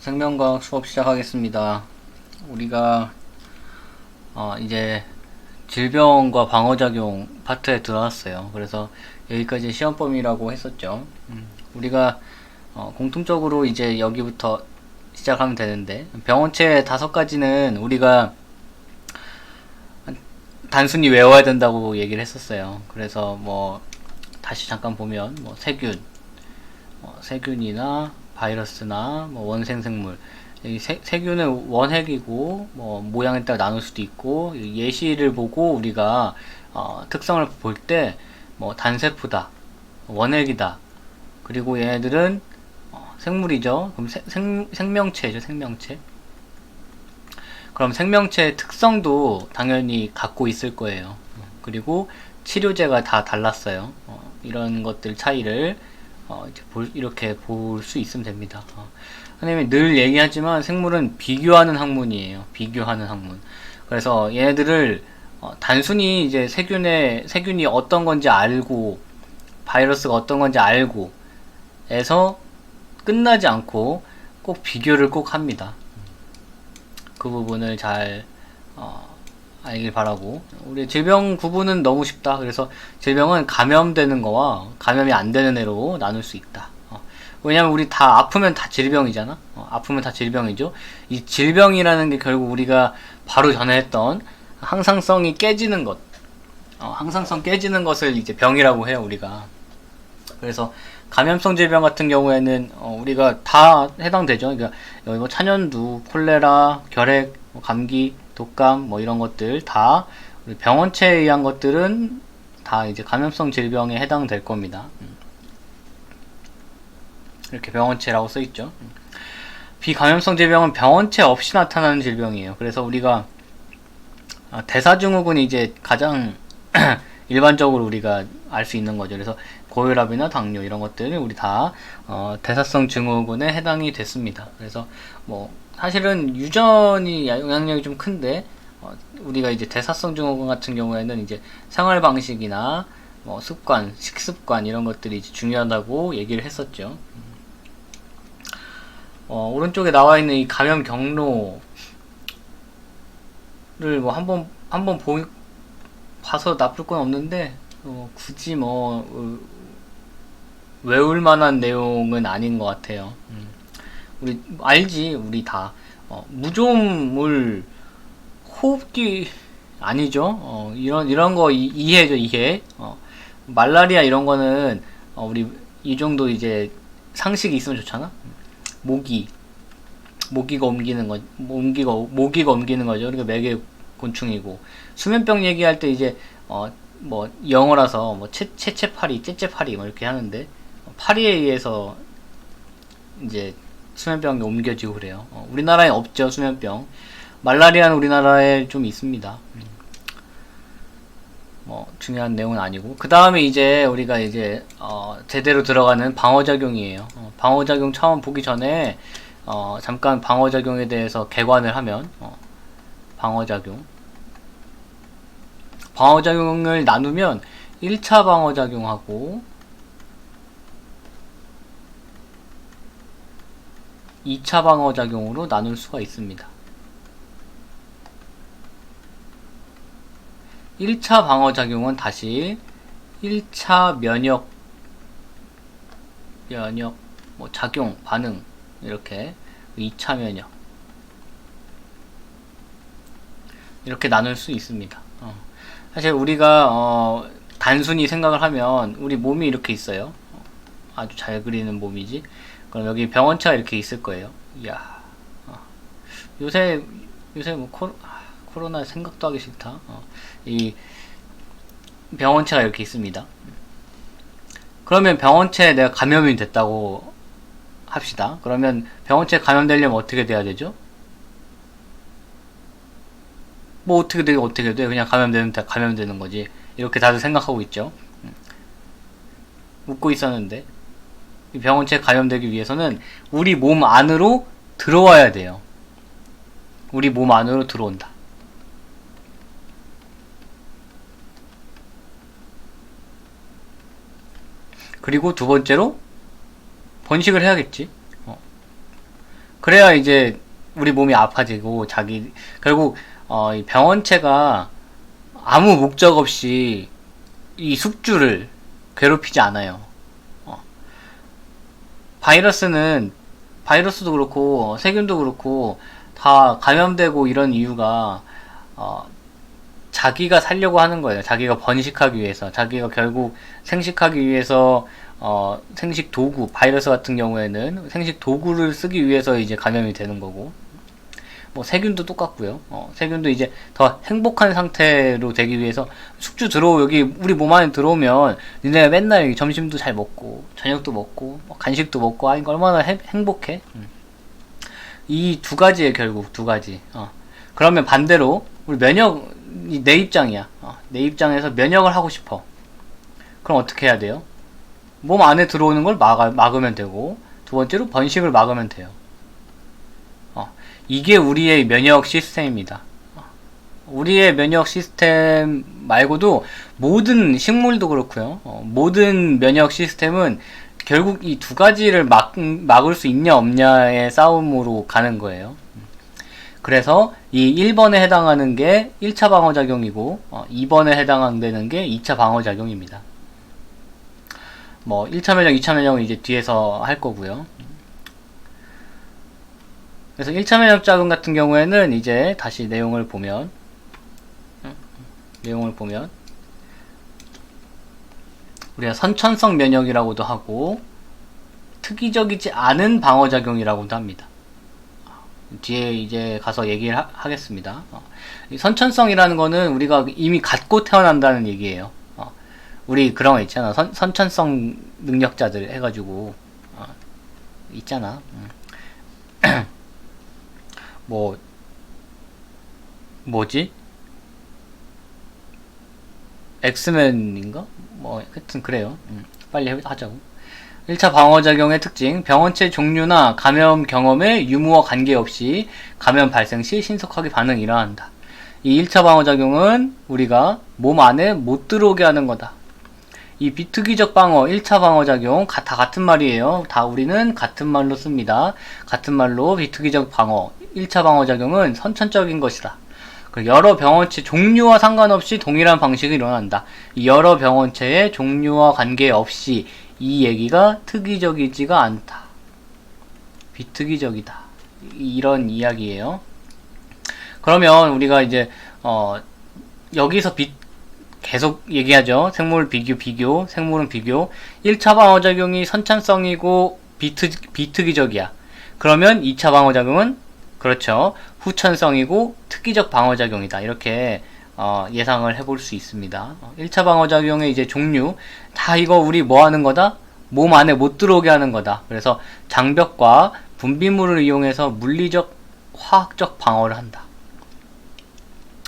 생명과학 수업 시작하겠습니다. 우리가 이제 질병과 방어작용 파트에 들어왔어요. 그래서 여기까지 시험 범위라고 했었죠. 우리가 공통적으로 이제 여기부터 시작하면 되는데, 병원체 5가지는 우리가 단순히 외워야 된다고 얘기를 했었어요. 그래서 뭐 다시 잠깐 보면 뭐 세균이나 바이러스나 뭐 원생생물, 이 세균은 원핵이고 뭐 모양에 따라 나눌 수도 있고, 예시를 보고 우리가 특성을 볼 때 뭐 단세포다, 원핵이다, 그리고 얘네들은 생물이죠. 그럼 생명체죠, 생명체. 그럼 생명체의 특성도 당연히 갖고 있을 거예요. 그리고 치료제가 다 달랐어요. 이런 것들 차이를 이제 이렇게 볼 수 있으면 됩니다. 선생님이 늘 얘기하지만 생물은 비교하는 학문이에요. 비교하는 학문. 그래서 얘네들을 단순히 이제 세균이 어떤 건지 알고, 바이러스가 어떤 건지 알고 해서 끝나지 않고 꼭 비교를 꼭 합니다. 그 부분을 잘 알길 바라고. 우리 질병 구분은 너무 쉽다. 그래서 질병은 감염되는 거와 감염이 안 되는 애로 나눌 수 있다. 왜냐면 우리 다 아프면 다 질병이잖아. 아프면 다 질병이죠. 이 질병이라는 게 결국 우리가 바로 전에 했던 항상성이 깨지는 것, 항상성 깨지는 것을 이제 병이라고 해요, 우리가. 그래서 감염성 질병 같은 경우에는 우리가 다 해당되죠. 그러니까 여기 뭐 찬연두, 콜레라, 결핵, 뭐 감기, 독감 뭐 이런 것들 다 우리 병원체에 의한 것들은 다 이제 감염성 질병에 해당될 겁니다. 이렇게 병원체라고 써 있죠. 비감염성 질병은 병원체 없이 나타나는 질병이에요. 그래서 우리가 대사증후군이 이제 가장 일반적으로 우리가 알 수 있는 거죠. 그래서 고혈압이나 당뇨 이런 것들은 우리 다 대사성 증후군에 해당이 됐습니다. 그래서 뭐 사실은 유전이 영향력이 좀 큰데, 우리가 이제 대사성 증후군 같은 경우에는 이제 생활 방식이나 뭐 습관, 식습관 이런 것들이 이제 중요하다고 얘기를 했었죠. 오른쪽에 나와 있는 이 감염 경로를 뭐 한번 봐서 나쁠 건 없는데, 굳이 뭐 외울 만한 내용은 아닌 것 같아요. 우리 알지, 우리 다 무좀물 호흡기 아니죠. 이런 거 이해죠, 이해. 말라리아 이런 거는 우리 이 정도 이제 상식이 있으면 좋잖아. 모기가 옮기는 거, 모기가 옮기는 거죠. 그러니까 매개 곤충이고, 수면병 얘기할 때 이제 뭐 영어라서 뭐 채채파리, 째째파리 뭐 이렇게 하는데, 파리에 의해서 이제 수면병이 옮겨지고 그래요. 우리나라에 없죠, 수면병. 말라리아는 우리나라에 좀 있습니다. 뭐 중요한 내용은 아니고, 그 다음에 이제 우리가 이제 제대로 들어가는 방어작용이에요. 방어작용 처음 보기 전에 잠깐 방어작용에 대해서 개관을 하면, 방어작용을 나누면 1차 방어작용하고 2차 방어작용으로 나눌 수가 있습니다. 1차 방어작용은 다시 1차 면역, 뭐 작용, 반응, 이렇게 2차 면역, 이렇게 나눌 수 있습니다. 사실 우리가 단순히 생각을 하면 우리 몸이 이렇게 있어요. 아주 잘 그리는 몸이지. 그럼 여기 병원체가 이렇게 있을 거예요. 이야, 요새 뭐 코로나 생각도 하기 싫다. 이 병원체가 이렇게 있습니다. 그러면 병원체에 내가 감염이 됐다고 합시다. 그러면 병원체에 감염되려면 어떻게 돼야 되죠? 뭐 어떻게 돼? 그냥 감염되는 거지. 이렇게 다들 생각하고 있죠. 웃고 있었는데, 이 병원체에 감염되기 위해서는 우리 몸 안으로 들어와야 돼요. 우리 몸 안으로 들어온다. 그리고 두 번째로 번식을 해야겠지. 그래야 이제 우리 몸이 아파지고 결국 이 병원체가 아무 목적 없이 이 숙주를 괴롭히지 않아요. 어, 바이러스도 그렇고 세균도 그렇고 다 감염되고 이런 이유가 어, 자기가 살려고 하는 거예요. 자기가 번식하기 위해서, 자기가 결국 생식하기 위해서 생식 도구, 바이러스 같은 경우에는 생식 도구를 쓰기 위해서 이제 감염이 되는 거고, 뭐 세균도 똑같고요. 세균도 이제 더 행복한 상태로 되기 위해서 여기 우리 몸 안에 들어오면 니네가 맨날 점심도 잘 먹고 저녁도 먹고 뭐 간식도 먹고 하니까 얼마나 행복해. 이 두 가지에 결국 두 가지. 그러면 반대로 우리 내 입장이야. 내 입장에서 면역을 하고 싶어. 그럼 어떻게 해야 돼요? 몸 안에 들어오는 걸 막으면 되고, 두 번째로 번식을 막으면 돼요. 이게 우리의 면역 시스템입니다. 우리의 면역 시스템 말고도 모든 식물도 그렇고요. 모든 면역 시스템은 결국 이 두 가지를 막을 수 있냐 없냐의 싸움으로 가는 거예요. 그래서 이 1번에 해당하는 게 1차 방어작용이고 2번에 해당되는 게 2차 방어작용입니다. 뭐 1차 면역, 2차 면역은 이제 뒤에서 할 거고요. 그래서 1차 면역작용 같은 경우에는 이제 다시 내용을 보면 우리가 선천성 면역이라고도 하고 특이적이지 않은 방어작용이라고도 합니다. 뒤에 이제 가서 얘기를 하겠습니다. 이 선천성이라는 거는 우리가 이미 갖고 태어난다는 얘기예요. 우리 그런 거 있잖아. 선천성 능력자들 해가지고 있잖아. 뭐지? 엑스맨인가? 뭐 하여튼 그래요. 빨리 하자고. 1차 방어작용의 특징, 병원체 종류나 감염 경험의 유무와 관계없이 감염 발생 시 신속하게 반응이 일어난다. 이 1차 방어작용은 우리가 몸 안에 못 들어오게 하는 거다. 이 비특이적 방어, 1차 방어작용 다 같은 말이에요. 다 우리는 같은 말로 씁니다. 같은 말로 비특이적 방어, 1차 방어작용은 선천적인 것이다. 여러 병원체 종류와 상관없이 동일한 방식이 일어난다. 여러 병원체의 종류와 관계없이 이 얘기가 특이적이지가 않다. 비특이적이다. 이런 이야기예요. 그러면 우리가 이제 여기서 계속 얘기하죠. 생물은 비교. 1차 방어작용이 선천성이고 비특이적이야. 그러면 2차 방어작용은 그렇죠. 후천성이고 특이적 방어작용이다. 이렇게 예상을 해볼 수 있습니다. 1차 방어작용의 이제 종류, 다 이거 우리 뭐 하는 거다? 몸 안에 못 들어오게 하는 거다. 그래서 장벽과 분비물을 이용해서 물리적, 화학적 방어를 한다.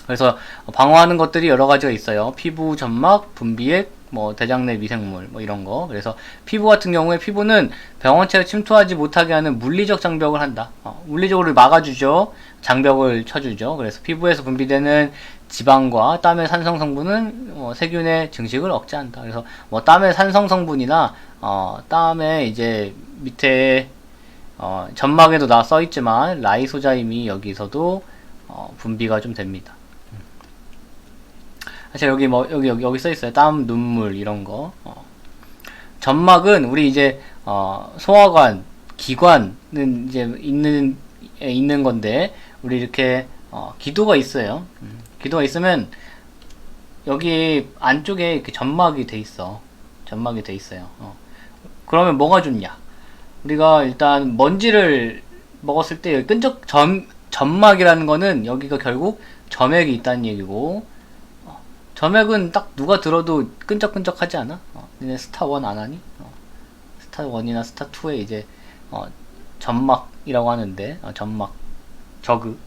그래서 방어하는 것들이 여러 가지가 있어요. 피부, 점막, 분비액, 뭐 대장 내 미생물, 뭐 이런 거. 그래서 피부 같은 경우에 피부는 병원체가 침투하지 못하게 하는 물리적 장벽을 한다. 물리적으로 막아주죠. 장벽을 쳐주죠. 그래서 피부에서 분비되는 지방과 땀의 산성 성분은 세균의 증식을 억제한다. 그래서 뭐 땀의 산성 성분이나 땀에 이제 밑에 점막에도 써 있지만 라이소자임이 여기서도 분비가 좀 됩니다. 사실 여기 써 있어요. 땀, 눈물 이런 거. 점막은 우리 이제 소화관, 기관은 이제 있는 건데 우리 이렇게 기도가 있어요. 기도가 있으면 여기 안쪽에 이렇게 점막이 돼 있어요. 그러면 뭐가 좋냐? 우리가 일단 먼지를 먹었을 때 여기 점막이라는 거는 여기가 결국 점액이 있다는 얘기고, 점액은 딱 누가 들어도 끈적끈적하지 않아? 니네 스타1 안 하니? 스타1이나 스타2에 이제 점막이라고 하는데 점막 저그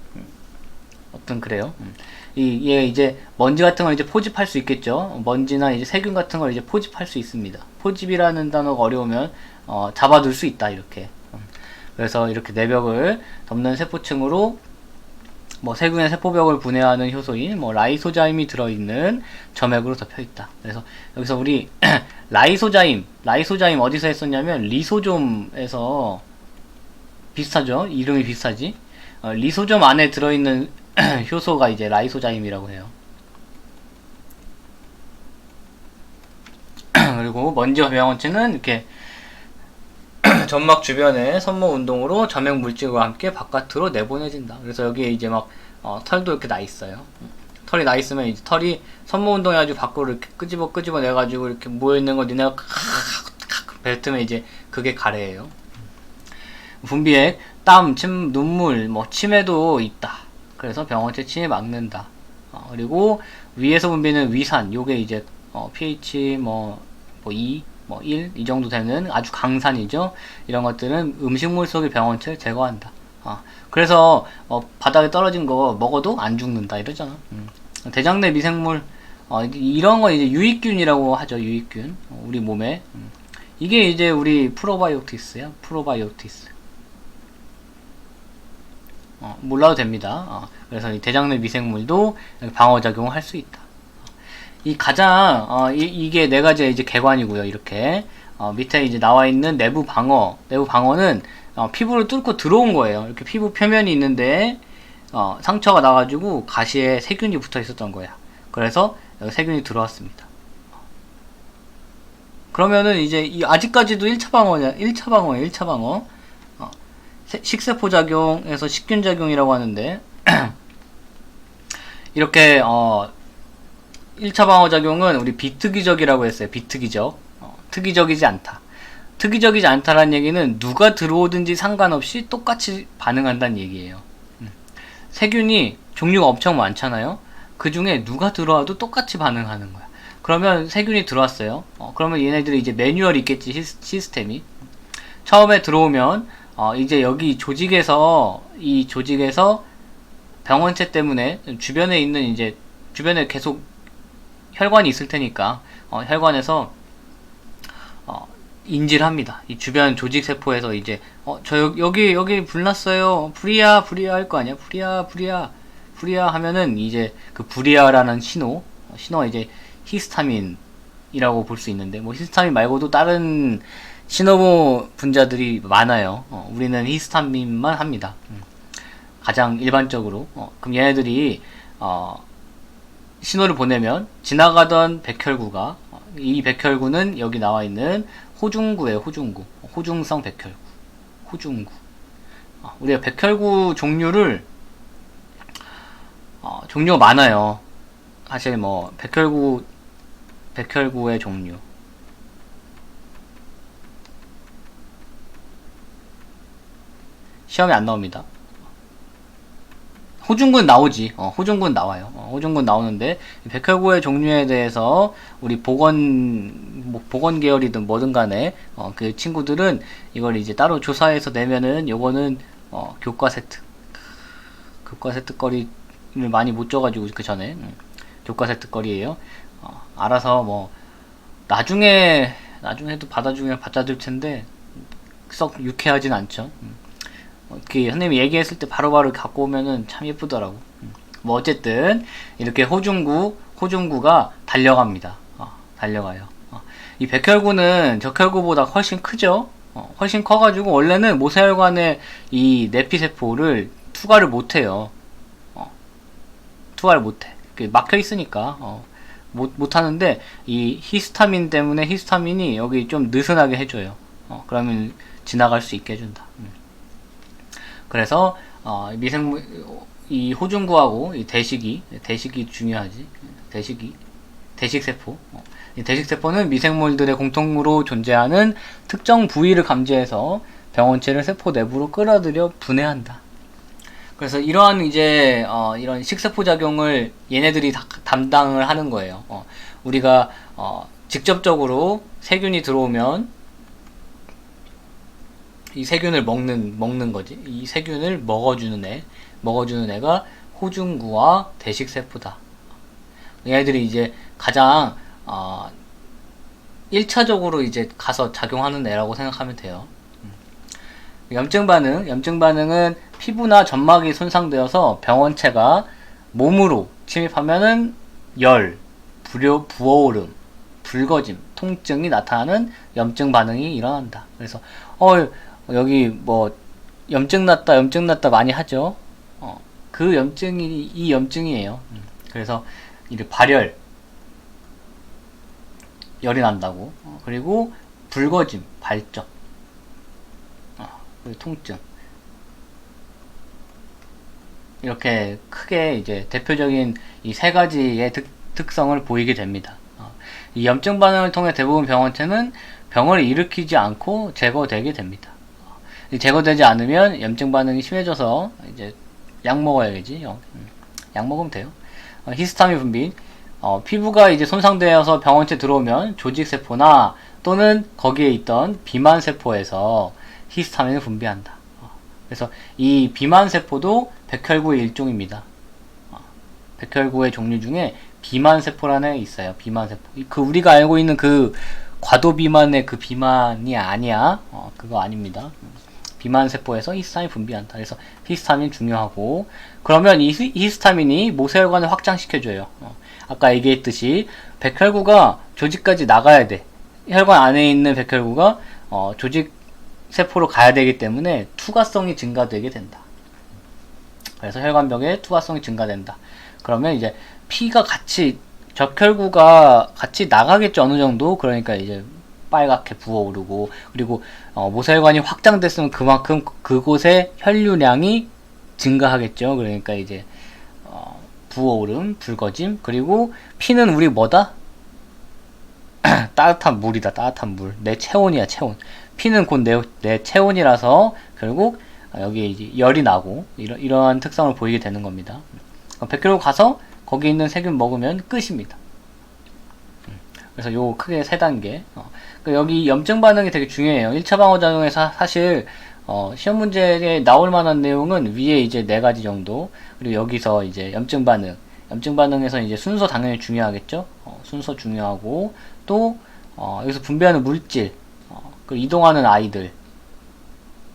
어떤 그래요. 얘 이제 먼지 같은 걸 이제 포집할 수 있겠죠. 먼지나 이제 세균 같은 걸 이제 포집할 수 있습니다. 포집이라는 단어가 어려우면 잡아둘 수 있다 이렇게. 그래서 이렇게 내벽을 덮는 세포층으로 뭐 세균의 세포벽을 분해하는 효소인 뭐 라이소자임이 들어있는 점액으로 덮여 있다. 그래서 여기서 우리 라이소자임 어디서 했었냐면 리소좀에서 비슷하죠? 이름이 비슷하지? 리소점 안에 들어있는 효소가 이제 라이소자임이라고 해요. 그리고 먼지와 병원체는 이렇게 점막 주변에 손목 운동으로 점액 물질과 함께 바깥으로 내보내진다. 그래서 여기에 이제 막 털도 이렇게 나 있어요. 털이 나 있으면 이제 털이 손목 운동해가지고 밖으로 이렇게 끄집어 내가지고 이렇게 모여 있는 거 니네가 뱉으면 이제 그게 가래예요. 분비액, 땀, 침, 눈물, 뭐 침에도 있다. 그래서 병원체 침에 막는다. 그리고 위에서 분비는 위산, 요게 이제 pH 2, 1, 이 정도 되는 아주 강산이죠. 이런 것들은 음식물 속의 병원체를 제거한다. 그래서 바닥에 떨어진 거 먹어도 안 죽는다 이러잖아. 대장 내 미생물, 이런 거 이제 유익균이라고 하죠. 유익균, 우리 몸에. 이게 이제 우리 프로바이오티스야. 프로바이오티스. 몰라도 됩니다. 그래서 이 대장 내 미생물도 방어작용을 할 수 있다. 이 가장 이게 네 가지의 이제 개관이고요. 이렇게 밑에 이제 나와 있는 내부 방어는 피부를 뚫고 들어온 거예요. 이렇게 피부 표면이 있는데 상처가 나가지고 가시에 세균이 붙어 있었던 거야. 그래서 여기 세균이 들어왔습니다. 그러면은 이제 아직까지도 1차 방어냐? 1차 방어예요. 1차 방어. 식세포 작용에서 식균 작용이라고 하는데 이렇게 1차 방어 작용은 우리 비특이적이라고 했어요. 비특이적. 특이적이지 않다. 특이적이지 않다라는 얘기는 누가 들어오든지 상관없이 똑같이 반응한다는 얘기예요. 세균이 종류가 엄청 많잖아요. 그 중에 누가 들어와도 똑같이 반응하는 거야. 그러면 세균이 들어왔어요. 그러면 얘네들이 이제 매뉴얼이 있겠지. 시스템이. 처음에 들어오면 이제 여기 조직에서 병원체 때문에 주변에 있는 이제 주변에 계속 혈관이 있을 테니까 혈관에서 인지를 합니다. 이 주변 조직 세포에서 이제 여기 불났어요. 불이야 할 거 아니야. 불이야 하면은 이제 그 불이야라는 신호가 이제 히스타민이라고 볼 수 있는데 뭐 히스타민 말고도 다른 신호 분자들이 많아요. 우리는 히스타민만 합니다. 가장 일반적으로. 그럼 얘네들이 신호를 보내면 지나가던 백혈구가 이 백혈구는 여기 나와 있는 호중구예요. 호중성 백혈구. 호중구. 우리가 백혈구 종류가 많아요. 사실 뭐 백혈구의 종류. 시험에 안 나옵니다. 호중군 나오지. 호중군 나와요. 호중군 나오는데 백혈구의 종류에 대해서 우리 보건 계열이든 뭐든 간에 그 친구들은 이걸 이제 따로 조사해서 내면은 요거는 교과 세트 거리를 많이 못 줘가지고 그 전에 교과 세트 거리예요. 알아서 뭐 나중에도 받아주면 받아줄 텐데 썩 유쾌하진 않죠. 선생님이 얘기했을 때 바로바로 갖고 오면은 참 예쁘더라고. 뭐 어쨌든 이렇게 호중구가 달려갑니다. 달려가요. 이 백혈구는 적혈구보다 훨씬 크죠. 훨씬 커가지고 원래는 모세혈관에 이 내피세포를 투과를 못해요. 투과를 못해. 막혀 있으니까 못하는데 이 히스타민 때문에 히스타민이 여기 좀 느슨하게 해줘요. 그러면 지나갈 수 있게 해준다. 그래서 이 호중구하고 이 대식이 중요하지. 대식세포. 이 대식세포는 미생물들의 공통으로 존재하는 특정 부위를 감지해서 병원체를 세포 내부로 끌어들여 분해한다. 그래서 이러한 이제 이런 식세포 작용을 얘네들이 담당을 하는 거예요. 우리가 직접적으로 세균이 들어오면 이 세균을 먹는 거지. 이 세균을 먹어주는 애가 호중구와 대식세포다. 얘네들이 이제 가장 1차적으로 이제 가서 작용하는 애라고 생각하면 돼요. 염증 반응은 피부나 점막이 손상되어서 병원체가 몸으로 침입하면은 열, 부어오름, 붉어짐, 통증이 나타나는 염증 반응이 일어난다. 그래서 여기 뭐 염증 났다 많이 하죠. 그 염증이 이 염증이에요. 그래서 이제 발열, 열이 난다고. 그리고 붉어짐, 발적, 그리고 통증. 이렇게 크게 이제 대표적인 이 세 가지의 특성을 보이게 됩니다. 이 염증 반응을 통해 대부분 병원체는 병을 일으키지 않고 제거되게 됩니다. 제거되지 않으면 염증 반응이 심해져서 이제 약 먹어야겠지. 약 먹으면 돼요. 히스타민 분비. 피부가 이제 손상되어서 병원체 들어오면 조직세포나 또는 거기에 있던 비만세포에서 히스타민을 분비한다. 그래서 이 비만세포도 백혈구의 일종입니다. 백혈구의 종류 중에 비만세포라는 게 있어요. 비만세포. 그 우리가 알고 있는 그 과도비만의 그 비만이 아니야. 그거 아닙니다. 비만세포에서 히스타민 분비한다. 그래서 히스타민 중요하고, 그러면 이 히스타민이 모세혈관을 확장시켜줘요. 아까 얘기했듯이 백혈구가 조직까지 나가야 돼. 혈관 안에 있는 백혈구가 조직 세포로 가야 되기 때문에 투과성이 증가되게 된다. 그래서 혈관벽에 투과성이 증가된다. 그러면 이제 피가 같이 적혈구가 같이 나가겠죠. 어느 정도. 그러니까 이제 빨갛게 부어오르고, 그리고 모세혈관이 확장됐으면 그만큼 그곳의 혈류량이 증가하겠죠. 그러니까 이제 부어오름, 붉어짐. 그리고 피는 우리 뭐다? 따뜻한 물이다. 따뜻한 물. 내 체온이야. 체온. 피는 곧 내 체온이라서 결국 여기에 이제 열이 나고 이러한 특성을 보이게 되는 겁니다. 백혈구 가서 거기 있는 세균 먹으면 끝입니다. 그래서 요 크게 세 단계. 여기 염증 반응이 되게 중요해요. 1차 방어작용에서 사실 시험 문제에 나올 만한 내용은 위에 이제 네 가지 정도, 그리고 여기서 이제 염증 반응에서 이제 순서 당연히 중요하겠죠. 순서 중요하고, 또 여기서 분비하는 물질, 그리고 이동하는 아이들,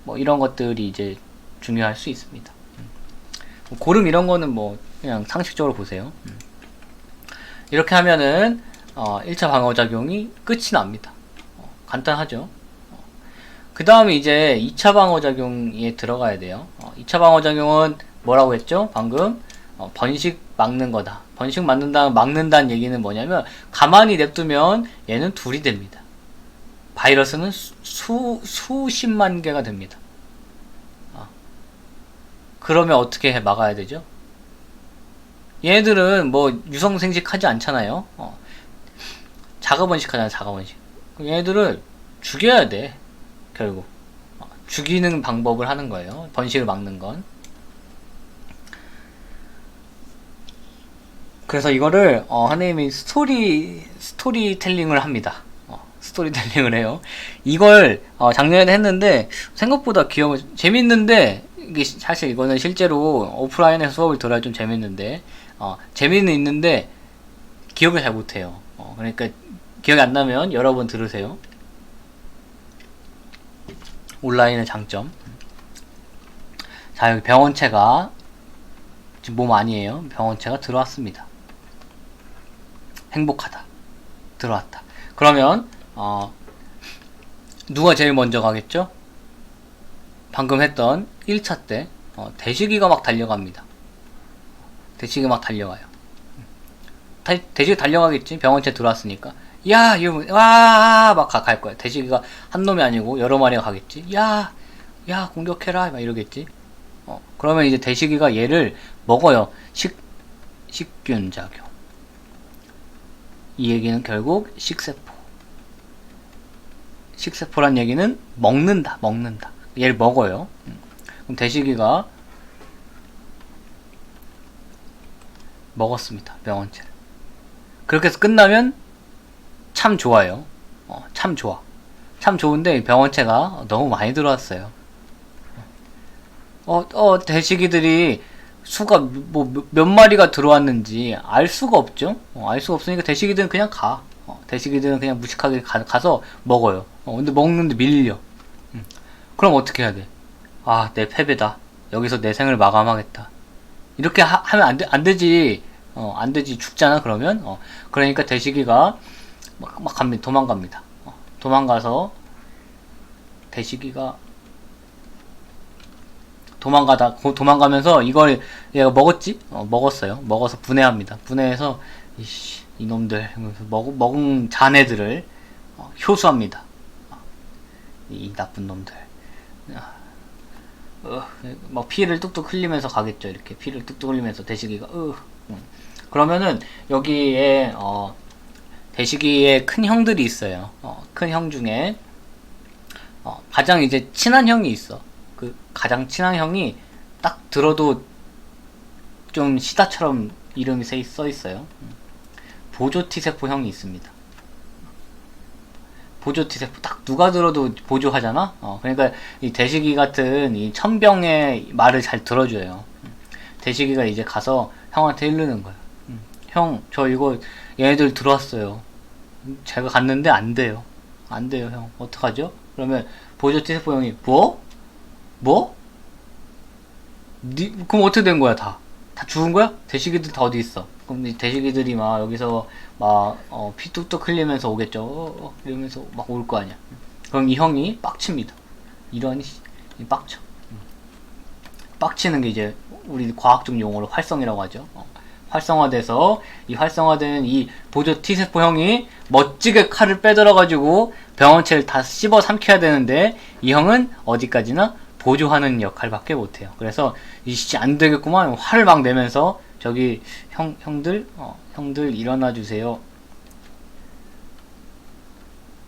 뭐 이런 것들이 이제 중요할 수 있습니다. 고름 이런 거는 뭐 그냥 상식적으로 보세요. 이렇게 하면은 1차 방어작용이 끝이 납니다. 간단하죠. 그 다음에 이제 2차 방어작용에 들어가야 돼요. 2차 방어작용은 뭐라고 했죠? 방금 번식 막는 거다. 번식 막는다는 얘기는 뭐냐면 가만히 냅두면 얘는 둘이 됩니다. 바이러스는 수십만 개가 됩니다. 그러면 어떻게 막아야 되죠? 얘네들은 뭐 유성생식하지 않잖아요. 자가번식하잖아요. 자가번식. 얘네들을 죽여야 돼. 결국 죽이는 방법을 하는 거예요. 번식을 막는 건. 그래서 이거를 하나님이 스토리텔링을 합니다. 스토리텔링을 해요. 이걸 작년에 했는데 생각보다 재밌는데, 이게 사실 이거는 실제로 오프라인에서 수업을 들어야 좀 재밌는데, 재미는 있는데 기억을 잘 못해요. 그러니까 기억이 안 나면 여러 번 들으세요. 온라인의 장점. 자, 여기 병원체가 지금 몸 아니에요. 병원체가 들어왔습니다. 행복하다. 들어왔다. 그러면 누가 제일 먼저 가겠죠? 방금 했던 1차 때 대시기가 막 달려갑니다. 대시기가 막 달려가요. 대시기 달려가겠지. 병원체 들어왔으니까. 야, 와, 막 갈 거야. 대시기가 한 놈이 아니고 여러 마리가 가겠지. 야, 공격해라, 막 이러겠지. 그러면 이제 대시기가 얘를 먹어요. 식균작용. 이 얘기는 결국 식세포. 식세포란 얘기는 먹는다. 얘를 먹어요. 그럼 대시기가 먹었습니다. 병원체를. 그렇게 해서 끝나면 참 좋아요. 참 좋아. 참 좋은데 병원체가 너무 많이 들어왔어요. 대시기들이 수가 뭐 몇 마리가 들어왔는지 알 수가 없죠. 알 수가 없으니까 대시기들은 그냥 가. 대시기들은 그냥 무식하게 가서 먹어요. 근데 먹는데 밀려. 그럼 어떻게 해야 돼? 내 패배다. 여기서 내 생을 마감하겠다. 이렇게 하면 안 되지. 안 되지. 죽잖아, 그러면. 그러니까 대시기가 막 도망갑니다. 도망가서 대시기가 도망가면서 이걸 얘가 먹었지? 먹었어요. 먹어서 분해합니다. 분해해서 이놈들 먹은 자네들을 효수합니다. 이 나쁜 놈들. 막 피를 뚝뚝 흘리면서 가겠죠. 이렇게 피를 뚝뚝 흘리면서 대시기가 그러면은 여기에 대시기에 큰 형들이 있어요. 큰 형 중에 가장 이제 친한 형이 있어. 그 가장 친한 형이 딱 들어도 좀 시다처럼 이름이 써 있어요. 보조 T세포 형이 있습니다. 보조 T세포 딱 누가 들어도 보조하잖아. 그러니까 이 대시기 같은 이 천병의 말을 잘 들어줘요. 대시기가 이제 가서 형한테 이르는 거야. 형, 저 이거 얘네들 들어왔어요. 제가 갔는데 안 돼요. 안 돼요, 형. 어떡하죠? 그러면 보조 T세포 형이 뭐? 그럼 어떻게 된 거야, 다 죽은 거야? 대시기들 다 어디 있어? 그럼 이 대시기들이 막 여기서 막 피 뚝뚝 흘리면서 오겠죠. 이러면서 막 올 거 아니야. 그럼 이 형이 빡칩니다. 이러니 빡쳐. 빡치는 게 이제 우리 과학적 용어로 활성이라고 하죠. 활성화돼서 이 활성화된 이 보조 T세포 형이 멋지게 칼을 빼들어가지고 병원체를 다 씹어 삼켜야 되는데 이 형은 어디까지나 보조하는 역할밖에 못해요. 그래서 이씨 안 되겠구만 화를 막 내면서 저기 형들 일어나 주세요.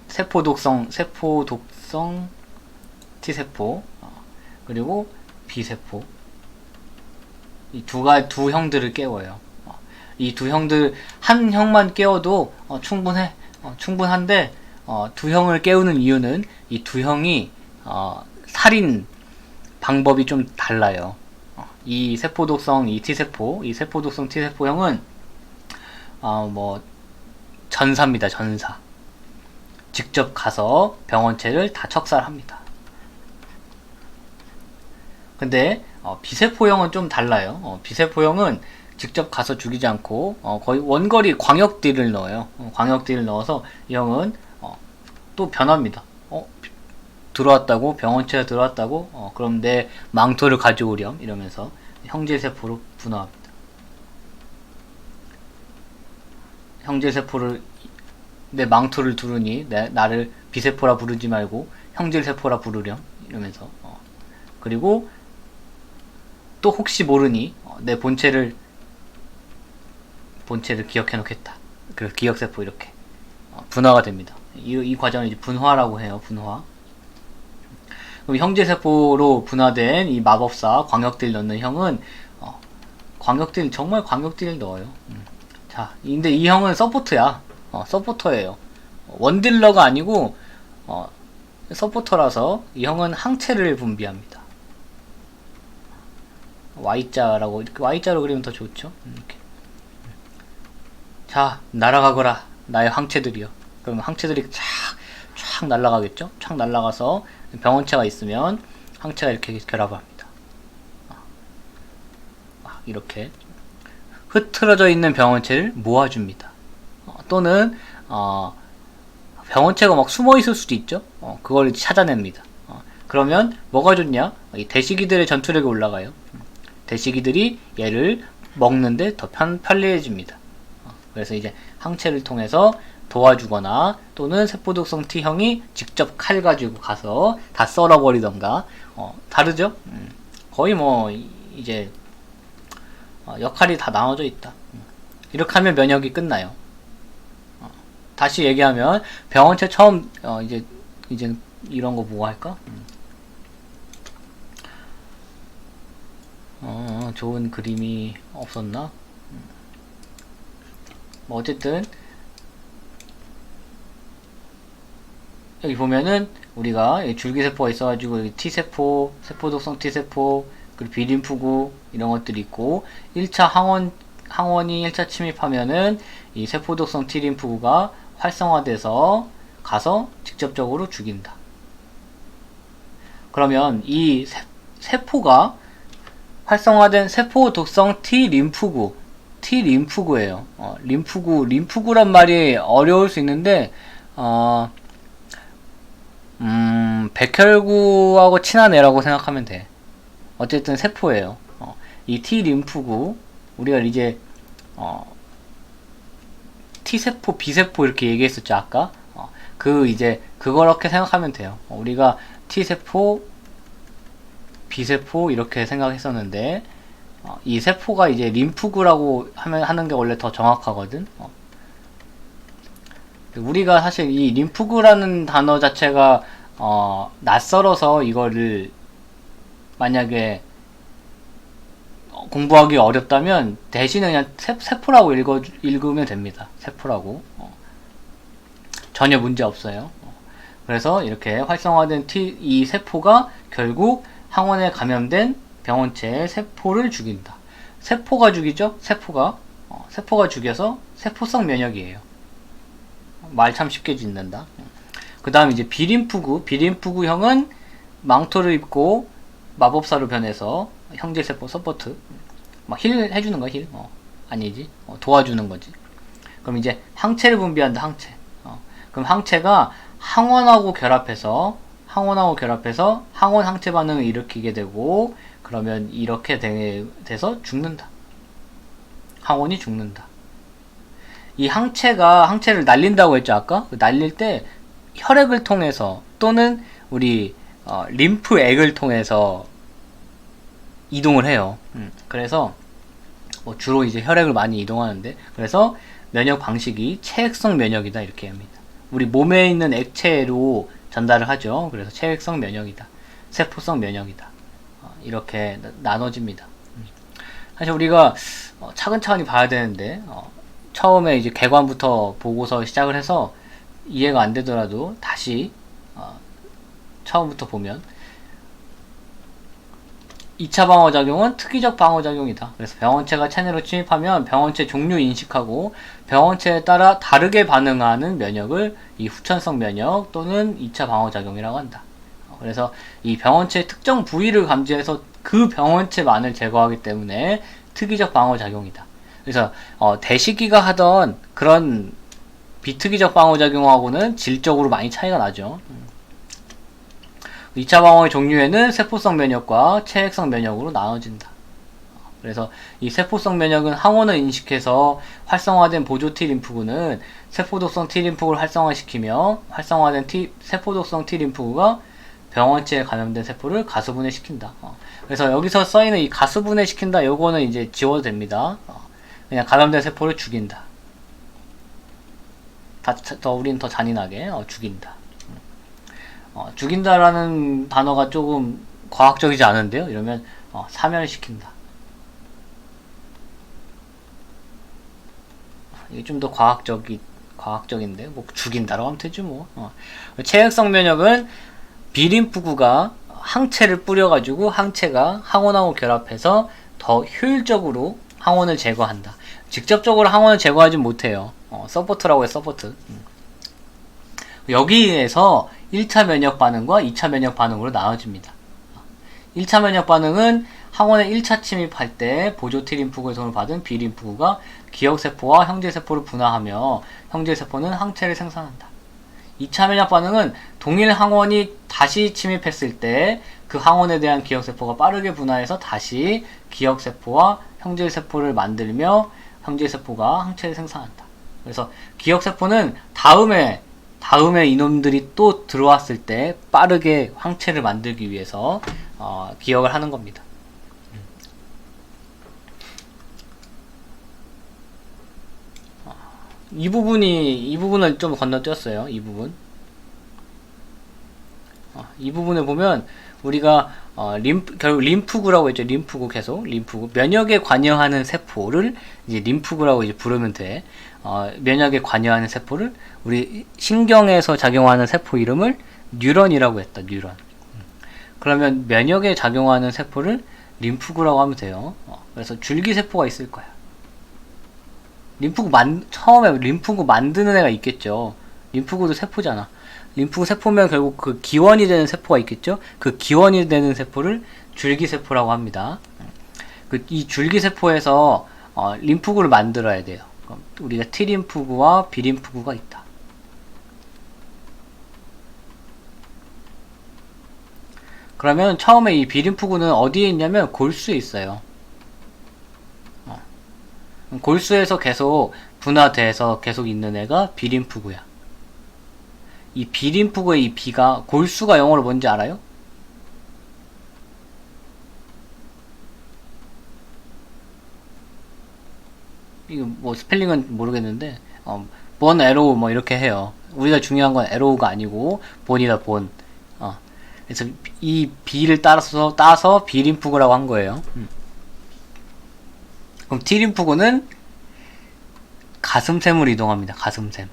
세포 독성 T세포 그리고 B세포 이 두 형들을 깨워요. 이 두 형들 한 형만 깨워도 충분한데 두 형을 깨우는 이유는 이 두 형이 살인 방법이 좀 달라요. 이 세포독성 이 세포독성 T세포형은 전사입니다. 전사. 직접 가서 병원체를 다 척살합니다. 근데 B세포형은 좀 달라요. B세포형은 직접 가서 죽이지 않고 거의 원거리 광역딜을 넣어요. 광역딜을 넣어서 이 형은 또 변합니다. 들어왔다고? 병원체가 들어왔다고? 그럼 내 망토를 가져오렴 이러면서 형제세포로 분화합니다. 형제세포를 내 망토를 두르니 나를 B세포라 부르지 말고 형제세포라 부르렴 이러면서 그리고 또 혹시 모르니 내 본체를 기억해 놓겠다. 그래서 기억세포 이렇게 분화가 됩니다. 이 과정을 이제 분화라고 해요. 분화. 그럼 형제세포로 분화된 이 마법사 광역딜 넣는 형은 정말 광역딜 넣어요. 자, 근데 이 형은 서포트야. 서포터예요. 원딜러가 아니고 서포터라서 이 형은 항체를 분비합니다. Y자라고 이렇게 Y자로 그리면 더 좋죠. 이렇게. 자, 날아가거라 나의 항체들이요. 그럼 항체들이 촥 날아가겠죠. 촥 날아가서 병원체가 있으면 항체가 이렇게 결합을 합니다. 이렇게 흐트러져 있는 병원체를 모아줍니다. 또는 병원체가 막 숨어 있을 수도 있죠. 그걸 찾아냅니다. 그러면 뭐가 좋냐? 이 대시기들의 전투력이 올라가요. 대시기들이 얘를 먹는데 더 편리해집니다. 그래서 이제 항체를 통해서 도와주거나 또는 세포독성 T형이 직접 칼 가지고 가서 다 썰어버리던가 다르죠? 거의 이제 역할이 다 나눠져 있다. 이렇게 하면 면역이 끝나요. 다시 얘기하면 병원체 처음 이제 이런 거 뭐 할까? 좋은 그림이 없었나? 어쨌든 여기 보면은 우리가 줄기세포가 있어가지고 여기 T세포, 세포독성 T세포, 그리고 비림프구 이런 것들이 있고 1차 항원이 1차 침입하면은 이 세포독성 T림프구가 활성화돼서 가서 직접적으로 죽인다. 그러면 이 세포가 활성화된 세포독성 T림프구예요. 림프구란 말이 어려울 수 있는데 백혈구하고 친한 애라고 생각하면 돼. 어쨌든 세포예요. 이 T 림프구 우리가 이제 T세포, B세포 이렇게 얘기했었죠 아까. 이제 그렇게 생각하면 돼요. 우리가 T세포, B세포 이렇게 생각했었는데 이 세포가 이제 림프구라고 하는 게 원래 더 정확하거든. 우리가 사실 이 림프구라는 단어 자체가 낯설어서 이거를 만약에 공부하기 어렵다면 대신에 그냥 세포라고 읽으면 됩니다. 세포라고. 전혀 문제 없어요. 그래서 이렇게 활성화된 이 세포가 결국 항원에 감염된 병원체의 세포를 죽인다. 세포가 죽이죠? 세포가 죽여서 세포성 면역이에요. 말 참 쉽게 짓는다. 그 다음 이제 비림프구형은 망토를 입고 마법사로 변해서 형제세포 서포트 막 힐 해주는 거야. 힐? 아니지. 도와주는 거지. 그럼 이제 항체를 분비한다. 항체. 그럼 항체가 항원하고 결합해서 항원 항체 반응을 일으키게 되고 그러면 이렇게 돼서 죽는다. 항원이 죽는다. 이 항체를 날린다고 했죠 아까? 날릴 때 혈액을 통해서 또는 우리 림프액을 통해서 이동을 해요. 그래서 주로 이제 혈액을 많이 이동하는데 그래서 면역 방식이 체액성 면역이다 이렇게 합니다. 우리 몸에 있는 액체로 전달을 하죠. 그래서 체액성 면역이다. 세포성 면역이다. 이렇게 나눠집니다. 사실 우리가 차근차근히 봐야 되는데 처음에 이제 개관부터 보고서 시작을 해서 이해가 안 되더라도 다시 처음부터 보면 2차 방어작용은 특이적 방어작용이다. 그래서 병원체가 체내로 침입하면 병원체 종류 인식하고 병원체에 따라 다르게 반응하는 면역을 이 후천성 면역 또는 2차 방어작용이라고 한다. 그래서 이 병원체의 특정 부위를 감지해서 그 병원체만을 제거하기 때문에 특이적 방어작용이다. 그래서 대시기가 하던 그런 비특이적 방어작용하고는 질적으로 많이 차이가 나죠. 2차 방어의 종류에는 세포성 면역과 체액성 면역으로 나눠진다. 그래서 이 세포성 면역은 항원을 인식해서 활성화된 보조 T림프구는 세포독성 T림프구를 활성화시키며 활성화된 세포독성 T림프구가 병원체에 감염된 세포를 가수분해시킨다. 그래서 여기서 써있는 이 가수분해시킨다 요거는 이제 지워도 됩니다. 그냥 감염된 세포를 죽인다. 우린 더 잔인하게 죽인다. 죽인다라는 단어가 조금 과학적이지 않은데요. 이러면 사멸시킨다. 이게 좀 더 과학적인데 뭐 죽인다라고 하면 되죠 뭐. 체액성 면역은 비림프구가 항체를 뿌려가지고 항체가 항원하고 결합해서 더 효율적으로 항원을 제거한다. 직접적으로 항원을 제거하진 못해요. 서포트라고 해 서포트. 여기에서 1차 면역 반응과 2차 면역 반응으로 나눠집니다. 1차 면역 반응은 항원에 1차 침입할 때 보조 T림프구의 도움을 받은 B림프구가 기억세포와 형제세포를 분화하며 형제세포는 항체를 생산한다. 2차 면역 반응은 동일 항원이 다시 침입했을 때 그 항원에 대한 기억세포가 빠르게 분화해서 다시 기억세포와 형제세포를 만들며 형제세포가 항체를 생산한다. 그래서 기억세포는 다음에 이놈들이 또 들어왔을 때 빠르게 항체를 만들기 위해서 기억을 하는 겁니다. 이 부분을 좀 건너뛰었어요. 이 부분을 보면 우리가 결국 림프구라고 했죠. 림프구 면역에 관여하는 세포를 이제 림프구라고 이제 부르면 돼. 면역에 관여하는 세포를 우리 신경에서 작용하는 세포 이름을 뉴런이라고 했다. 뉴런. 그러면 면역에 작용하는 세포를 림프구라고 하면 돼요. 그래서 줄기세포가 있을 거야. 처음에 림프구 만드는 애가 있겠죠. 림프구도 세포잖아. 림프구 세포면 결국 그 기원이 되는 세포가 있겠죠. 그 기원이 되는 세포를 줄기세포라고 합니다. 이 줄기세포에서 림프구를 만들어야 돼요. 우리가 T림프구와 B림프구가 있다. 그러면 처음에 이 비림프구는 어디에 있냐면 골수에 있어요. 골수에서 계속 분화돼서 계속 있는 애가 비림프구야. 이 비림프구의 이 비가, 골수가 영어로 뭔지 알아요? 이거 뭐 스펠링은 모르겠는데 본 에로우 뭐 이렇게 해요. 우리가 중요한 건 에로우가 아니고 본이다, 본. 그래서 이 B를 따서 B림프구라고 한 거예요. 그럼 T림프구는 가슴샘으로 이동합니다. 가슴샘.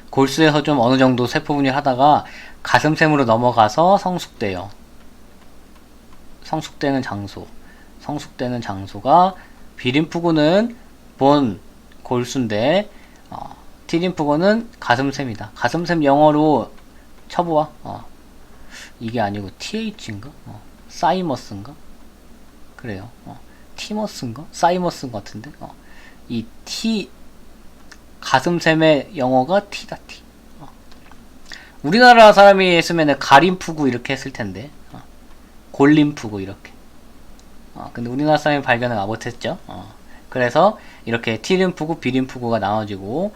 골수에서 좀 어느 정도 세포 분열 하다가 가슴샘으로 넘어가서 성숙돼요. 성숙되는 장소가 B림프구는 본 골수인데 T림프구는 가슴샘이다. 가슴샘 영어로 쳐보아. 이게 아니고 TH인가? 사이머스인가? 그래요. 티머스인가? 사이머스인 것 같은데. 이 T 가슴샘의 영어가 T다, T. 우리나라 사람이 했으면 가림프구 이렇게 했을 텐데. 골림프구 이렇게. 근데 우리나라 사람이 발견을 못했죠. 그래서 이렇게 T림프구, B림프구가 나눠지고,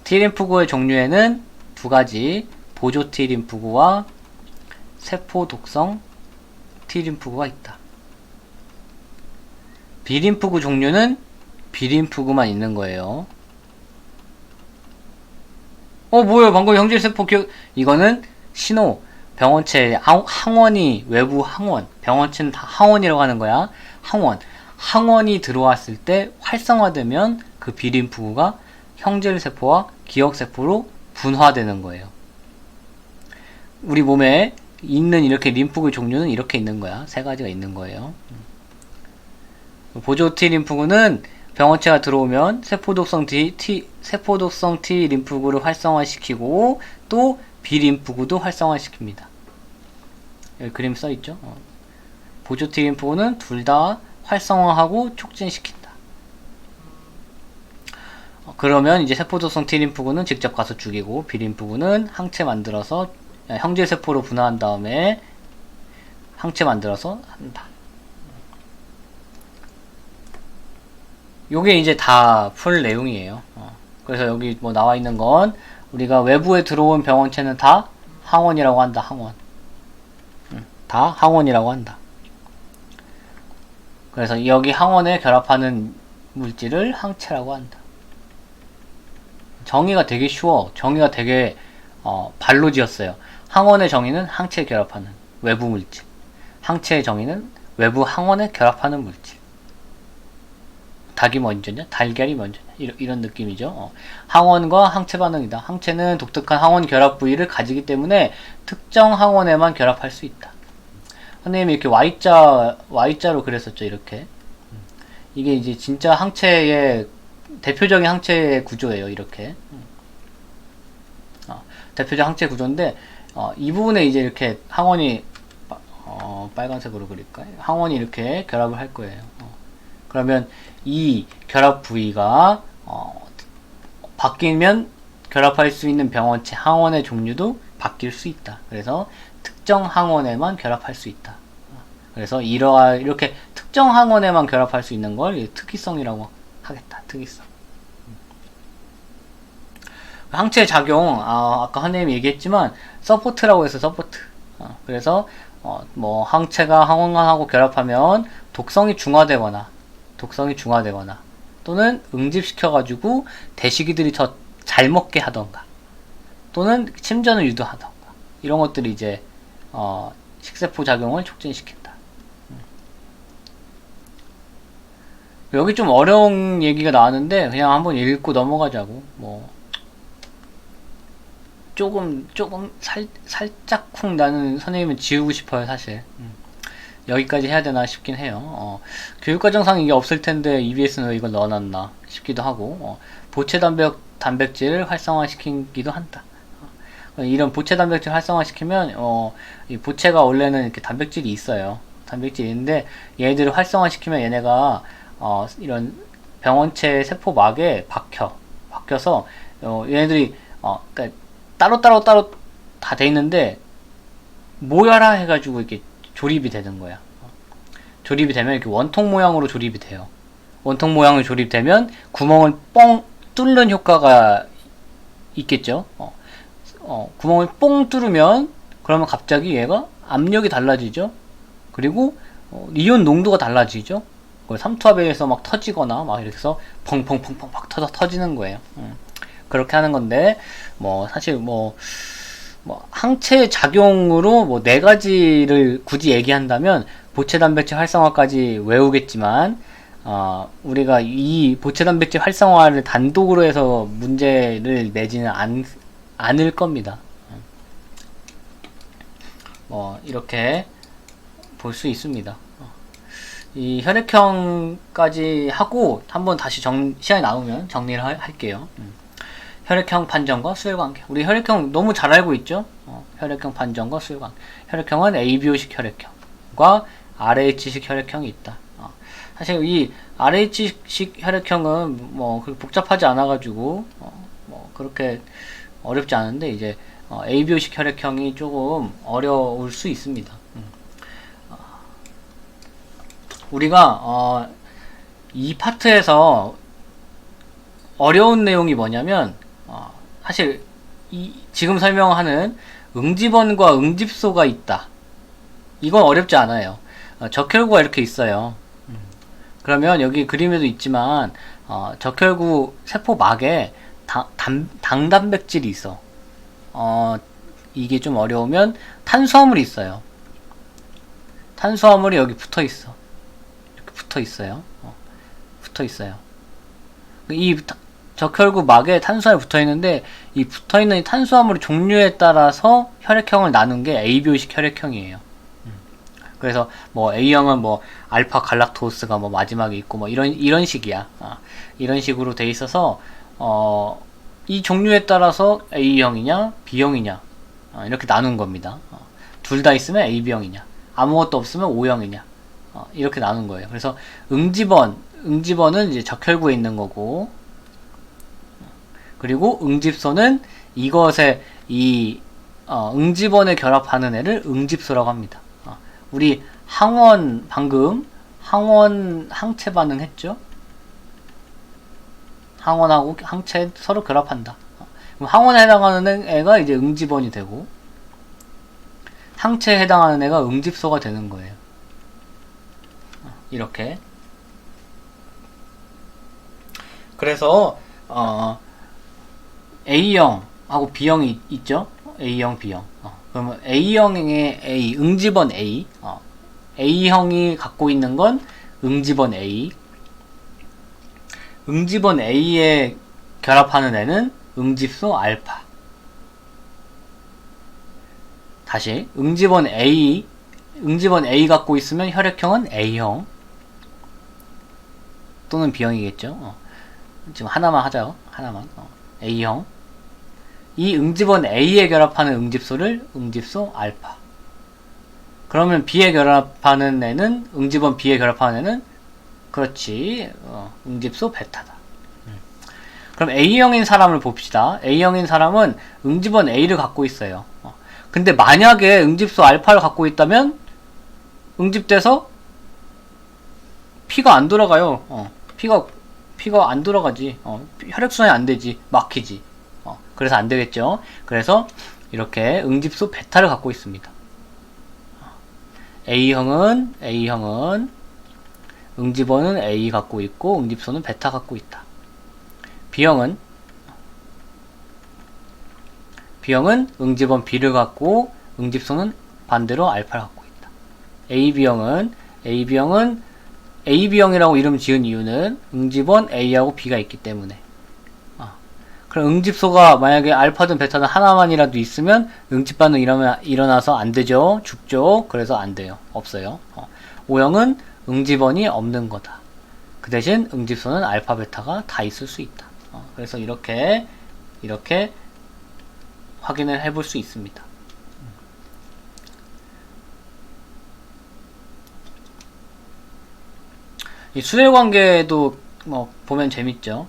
T림프구의 종류에는 두 가지, 보조 T림프구와 세포 독성 T림프구가 있다. B림프구 종류는 B림프구만 있는 거예요. 뭐예요? 방금 형질세포 이거는 신호. 병원체 항원이, 외부 항원, 병원체는 다 항원이라고 하는 거야. 항원이 들어왔을 때 활성화되면 그 B림프구가 형질세포와 기억세포로 분화되는 거예요. 우리 몸에 있는 이렇게 림프구 종류는 이렇게 있는 거야. 세 가지가 있는 거예요. 보조 T 림프구는 병원체가 들어오면 세포독성 T 림프구를 활성화시키고 또 B 림프구도 활성화시킵니다. 여기 그림 써있죠? 보조 T 림프구는 둘 다 활성화하고 촉진시킨다. 그러면 이제 세포독성 T 림프구는 직접 가서 죽이고 B 림프구는 항체 만들어서 형질세포로 분화한 다음에 항체 만들어서 한다. 요게 이제 다 풀 내용이에요. 그래서 여기 뭐 나와 있는 건 우리가 외부에 들어온 병원체는 다 항원이라고 한다. 다 항원이라고 한다. 그래서 여기 항원에 결합하는 물질을 항체라고 한다. 정의가 되게 쉬워. 정의가 되게 발로 지었어요. 항원의 정의는 항체에 결합하는 외부 물질. 항체의 정의는 외부 항원에 결합하는 물질. 닭이 먼저냐? 달걀이 먼저냐? 이런 느낌이죠. 항원과 항체 반응이다. 항체는 독특한 항원 결합 부위를 가지기 때문에 특정 항원에만 결합할 수 있다. 선생님이 이렇게 Y자로 그랬었죠. 이렇게. 이게 이제 진짜 항체의 대표적인 항체의 구조예요. 이렇게. 대표적 항체 구조인데 이 부분에 이제 이렇게 항원이 빨간색으로 그릴까요? 항원이 이렇게 결합을 할 거예요. 그러면 이 결합 부위가 바뀌면 결합할 수 있는 병원체 항원의 종류도 바뀔 수 있다. 그래서 특정 항원에만 결합할 수 있다. 그래서 이렇게 특정 항원에만 결합할 수 있는 걸 특이성이라고 하겠다. 특이성. 항체 작용, 아까 선생님이 얘기했지만 서포트라고 해서 서포트. 그래서 뭐 항체가 항원하고 결합하면 독성이 중화되거나 또는 응집시켜가지고 대식이들이 더 잘 먹게 하던가 또는 침전을 유도하던가 이런 것들이 이제 식세포 작용을 촉진시킨다. 여기 좀 어려운 얘기가 나왔는데 그냥 한번 읽고 넘어가자고. 뭐 조금 살짝쿵 나는 선생님은 지우고 싶어요 사실. 여기까지 해야 되나 싶긴 해요. 교육과정상 이게 없을 텐데 EBS는 왜 이걸 넣어놨나 싶기도 하고, 보체 단백질을 활성화시키기도 한다. 이런 보체 단백질 활성화시키면, 이 보체가 원래는 이렇게 단백질이 있어요. 단백질이 있는데, 얘네들을 활성화시키면 얘네가, 이런 병원체 세포막에 박혀서, 얘네들이, 그러니까 따로 다 돼 있는데, 모여라 해가지고 이렇게 조립이 되는 거야. 조립이 되면 이렇게 원통 모양으로 조립이 돼요. 원통 모양으로 조립되면 구멍을 뻥 뚫는 효과가 있겠죠. 구멍을 뽕 뚫으면 그러면 갑자기 얘가 압력이 달라지죠. 그리고 이온 농도가 달라지죠. 삼투압에서 막 터지거나 막 이렇게 해서 펑펑펑펑 막 터지는 거예요. 그렇게 하는 건데 뭐 사실 뭐 항체 작용으로 뭐 네 가지를 굳이 얘기한다면 보체 단백질 활성화까지 외우겠지만 우리가 이 보체 단백질 활성화를 단독으로 해서 문제를 내지는 않을 겁니다. 이렇게 볼 수 있습니다. 이 혈액형까지 하고 한번 다시 시간이 나오면 정리를 할게요. 혈액형 판정과 수혈관계. 우리 혈액형 너무 잘 알고 있죠? 혈액형 판정과 수혈관계. 혈액형은 ABO식 혈액형과 RH식 혈액형이 있다. 사실 이 RH식 혈액형은 그렇게 복잡하지 않아가지고 그렇게 어렵지 않은데 이제 ABO식 혈액형이 조금 어려울 수 있습니다. 우리가 이 파트에서 어려운 내용이 뭐냐면 사실 지금 설명하는 응집원과 응집소가 있다. 이건 어렵지 않아요. 적혈구가 이렇게 있어요. 그러면 여기 그림에도 있지만 적혈구 세포막에 당단백질이 있어. 이게 좀 어려우면 탄수화물이 있어요. 탄수화물이 여기 붙어 있어. 이렇게 붙어 있어요. 붙어 있어요. 이 적혈구 막에 탄수화물이 붙어 있는데 이 붙어 있는 이 탄수화물의 종류에 따라서 혈액형을 나눈 게 ABO식 혈액형이에요. 그래서 A형은 알파 갈락토스가 마지막에 있고 이런 식이야. 이런 식으로 돼 있어서 이 종류에 따라서 A형이냐 B형이냐 이렇게 나눈 겁니다. 둘 다 있으면 AB형이냐 아무것도 없으면 O형이냐 이렇게 나눈 거예요. 그래서 응집원은 이제 적혈구에 있는 거고, 그리고 응집소는 이것에 이 응집원에 결합하는 애를 응집소라고 합니다. 우리 방금 항원 항체 반응 했죠? 항원하고 항체 서로 결합한다. 그럼 항원에 해당하는 애가 이제 응집원이 되고, 항체에 해당하는 애가 응집소가 되는 거예요. 이렇게. 그래서 A형하고 B형이 있죠? A형, B형. 그러면 A형의 A, 응집원 A. A형이 갖고 있는 건 응집원 A. 응집원 A에 결합하는 애는 응집소 알파. 다시 응집원 A 갖고 있으면 혈액형은 A형 또는 B형이겠죠. 지금 하나만 하자요. 하나만. A형. 이 응집원 A에 결합하는 응집소를 응집소 알파. 그러면 B에 결합하는 애는 응집원 B에 결합하는 애는 그렇지. 응집소 베타다. 그럼 A형인 사람을 봅시다. A형인 사람은 응집원 A를 갖고 있어요. 근데 만약에 응집소 알파를 갖고 있다면 응집돼서 피가 안 돌아가요. 피가 안 돌아가지. 혈액순환이 안 되지. 막히지. 그래서 안 되겠죠. 그래서 이렇게 응집소 베타를 갖고 있습니다. A형은 응집원은 A 갖고 있고 응집소는 베타 갖고 있다. B형은 응집원 B를 갖고 응집소는 반대로 알파를 갖고 있다. AB형이라고 이름 지은 이유는 응집원 A하고 B가 있기 때문에. 그럼 응집소가 만약에 알파든 베타든 하나만이라도 있으면 응집 반응 일어나서 안 되죠. 죽죠. 그래서 안 돼요. 없어요. O형은 응집원이 없는 거다. 그 대신 응집소는 알파 베타가 다 있을 수 있다. 그래서 이렇게 확인을 해볼 수 있습니다. 이 수혈관계도 보면 재밌죠.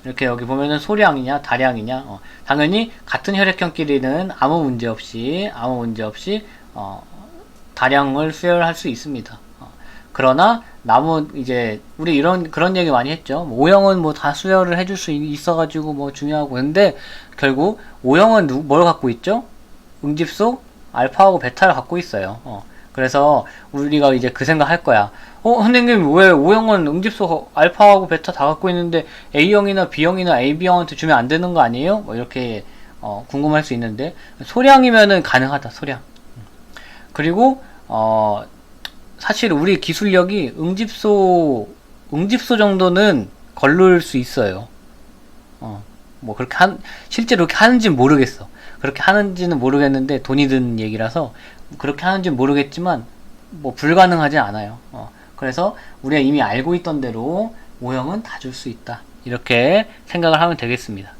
이렇게 여기 보면은 소량이냐 다량이냐 당연히 같은 혈액형끼리는 아무 문제 없이 다량을 수혈할 수 있습니다. 그러나 이제 우리 그런 얘기 많이 했죠. O형은 뭐 다 수혈을 해줄 수 있어가지고 뭐 중요하고, 근데 결국 O형은 뭘 갖고 있죠? 응집소 알파하고 베타를 갖고 있어요. 그래서 우리가 이제 그 생각 할 거야. 선생님, 왜 O형은 응집소 알파하고 베타 다 갖고 있는데 A형이나 B형이나 AB형한테 주면 안 되는 거 아니에요? 뭐 이렇게 궁금할 수 있는데, 소량이면은 가능하다. 소량. 그리고 사실 우리 기술력이 응집소 정도는 걸를 수 있어요. 뭐 그렇게 실제로 그렇게 하는지는 모르겠어. 그렇게 하는지는 모르겠는데 돈이 드는 얘기라서 그렇게 하는지는 모르겠지만 뭐 불가능하지 않아요. 그래서 우리가 이미 알고 있던 대로 O형은 다 줄 수 있다. 이렇게 생각을 하면 되겠습니다.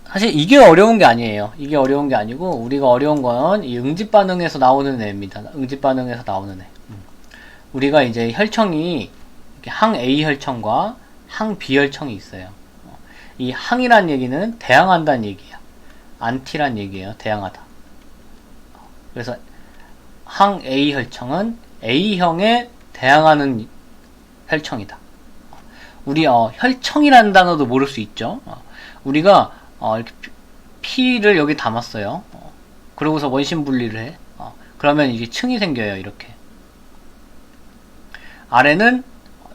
사실 이게 어려운 게 아니에요. 이게 어려운 게 아니고, 우리가 어려운 건 이 응집 반응에서 나오는 애입니다. 응집 반응에서 나오는 애. 우리가 이제 혈청이 항 A 혈청과 항 B 혈청이 있어요. 이 항이란 얘기는 대항한다는 얘기야. 안티란 얘기예요. 대항하다. 그래서 항 A 혈청은 A형에 대항하는 혈청이다. 우리 혈청이라는 단어도 모를 수 있죠. 우리가 이렇게 P를 여기 담았어요. 그러고서 원심 분리를 해. 그러면 이게 층이 생겨요. 이렇게. 아래는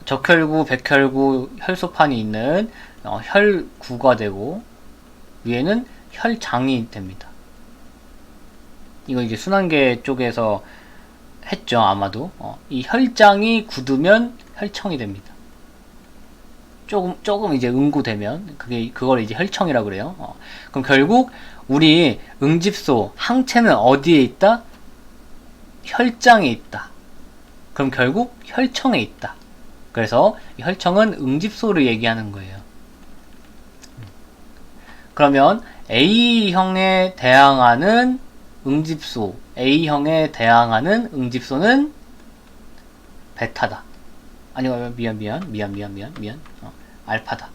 적혈구, 백혈구, 혈소판이 있는 혈구가 되고, 위에는 혈장이 됩니다. 이거 이제 순환계 쪽에서 했죠. 아마도. 이 혈장이 굳으면 혈청이 됩니다. 조금 이제 응고되면 그걸 이제 혈청이라고 그래요. 그럼 결국 우리 응집소 항체는 어디에 있다? 혈장에 있다. 그럼 결국 혈청에 있다. 그래서 이 혈청은 응집소를 얘기하는 거예요. 그러면 A형에 대항하는 응집소, A형에 대항하는 응집소는 베타다. 아니요, 미안. 알파다.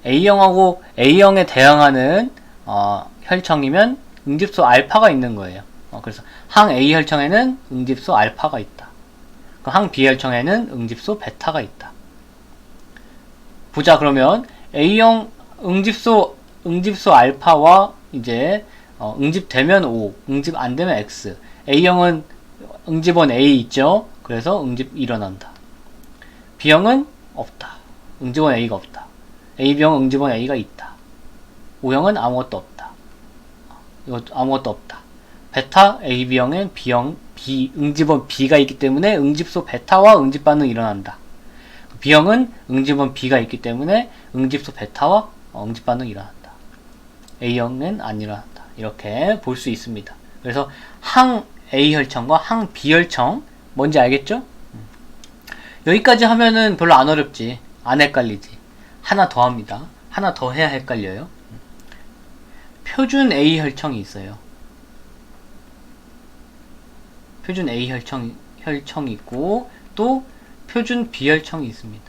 A형에 대항하는 혈청이면 응집소 알파가 있는 거예요. 그래서 항 A 혈청에는 응집소 알파가 있다. 항 B 혈청에는 응집소 베타가 있다. 보자. 그러면 A형 응집소 알파와 이제 응집되면 O, 응집 안 되면 X. A형은 응집원 A 있죠. 그래서 응집 일어난다. B형은 없다. 응집원 A가 없다. AB형 응집원 A가 있다. O형은 아무것도 없다. 이것도 아무것도 없다. 베타 AB형엔 응집원 B가 있기 때문에 응집소 베타와 응집 반응이 일어난다. B형은 응집원 B가 있기 때문에 응집소 베타와 응집 반응이 일어난다. A형은 안 일어난다. 이렇게 볼 수 있습니다. 그래서 항 A 혈청과 항 B 혈청 뭔지 알겠죠? 여기까지 하면은 별로 안 어렵지. 안 헷갈리지. 하나 더 합니다. 하나 더 해야 헷갈려요. 표준 A 혈청이 있어요. 표준 A 혈청이 있고, 또 표준 B 혈청이 있습니다.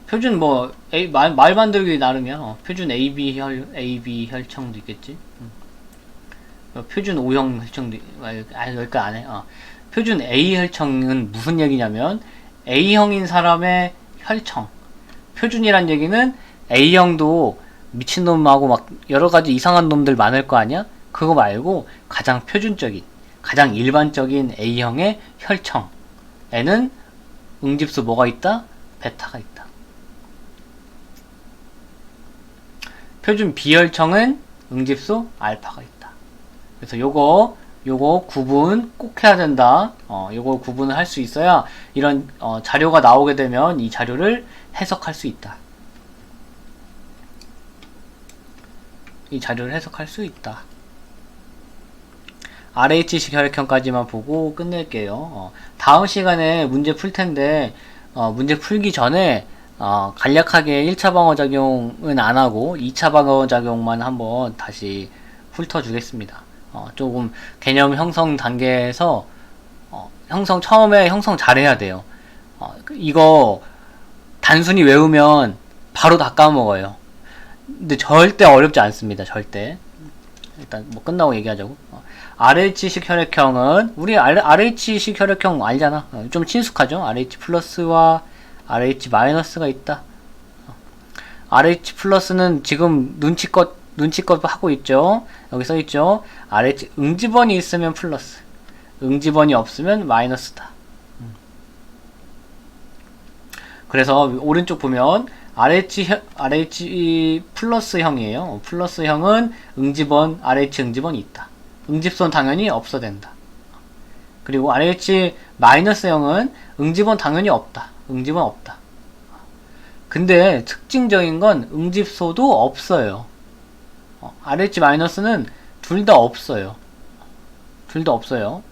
표준 말 만들기 나름이야. 표준 AB 혈청도 있겠지. 표준 O형 혈청도 여기까지 안 해. 표준 A 혈청은 무슨 얘기냐면 A형인 사람의 혈청. 표준이란 얘기는 A형도 미친놈하고 막 여러가지 이상한 놈들 많을 거 아니야? 그거 말고 가장 표준적인, 가장 일반적인 A형의 혈청에는 응집소 뭐가 있다? 베타가 있다. 표준 B혈청은 응집소 알파가 있다. 그래서 요거 구분 꼭 해야 된다. 요거 구분을 할 수 있어야 이런 자료가 나오게 되면 이 자료를 해석할 수 있다. 이 자료를 해석할 수 있다. RH식 혈액형까지만 보고 끝낼게요. 다음 시간에 문제 풀 텐데 문제 풀기 전에 간략하게 1차 방어작용은 안 하고 2차 방어작용만 한번 다시 훑어주겠습니다. 조금 개념 형성 단계에서 처음에 형성 잘해야 돼요. 이거 단순히 외우면 바로 다 까먹어요. 근데 절대 어렵지 않습니다. 절대. 일단 뭐 끝나고 얘기하자고. RH식 혈액형은 우리 RH식 혈액형 알잖아. 좀 친숙하죠. RH 플러스와 RH 마이너스가 있다. RH 플러스는 지금 눈치껏 하고 있죠. 여기 써 있죠. RH 응집원이 있으면 플러스, 응집원이 없으면 마이너스다. 그래서 오른쪽 보면 RH 플러스형이에요. 플러스형은 응집원, RH 응집원이 있다. 응집선 당연히 없어된다. 그리고 RH 마이너스형은 응집원 당연히 없다. 응집원 없다. 근데 특징적인 건 응집소도 없어요. RH 마이너스는 둘 다 없어요. 둘 다 없어요.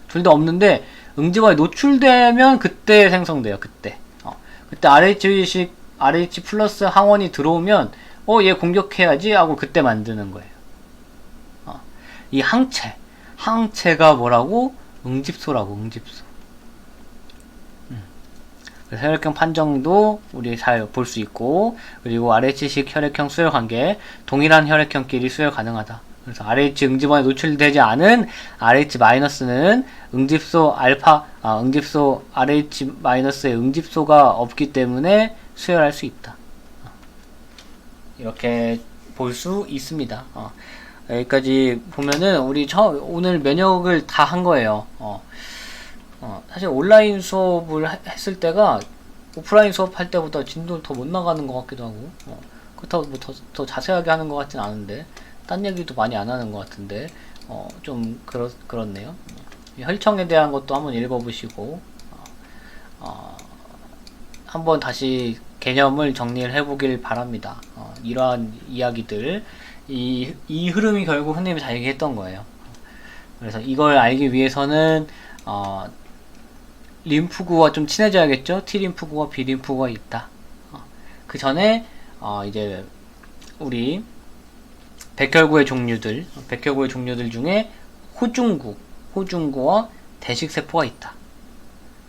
둘 다 없는데 응집원에 노출되면 그때 생성돼요. 그때. 그때 RH 플러스 항원이 들어오면 얘 공격해야지 하고 그때 만드는 거예요. 이 항체가 뭐라고? 응집소라고. 응집소. 그래서 혈액형 판정도 우리 잘 볼 수 있고, 그리고 RH식 혈액형 수혈 관계, 동일한 혈액형끼리 수혈 가능하다. 그래서 RH 응집원에 노출되지 않은 RH 마이너스는 응집소 응집소 RH 마이너스의 응집소가 없기 때문에 수혈할 수 있다. 이렇게 볼 수 있습니다. 여기까지 보면은 우리 오늘 면역을 다 한 거예요. 사실 온라인 수업을 했을 때가 오프라인 수업할 때보다 진도를 더 못 나가는 것 같기도 하고, 그렇다고 뭐 더 자세하게 하는 것 같진 않은데, 딴 얘기도 많이 안 하는 것 같은데, 좀 그렇네요. 혈청에 대한 것도 한번 읽어보시고, 한번 다시 개념을 정리를 해보길 바랍니다. 이러한 이야기들, 이 흐름이 결국 선생님이 잘 얘기했던 거예요. 그래서 이걸 알기 위해서는 림프구와 좀 친해져야겠죠. T림프구와 B림프구가 있다. 그 전에 이제 우리 백혈구의 종류들 중에 호중구와 대식세포가 있다.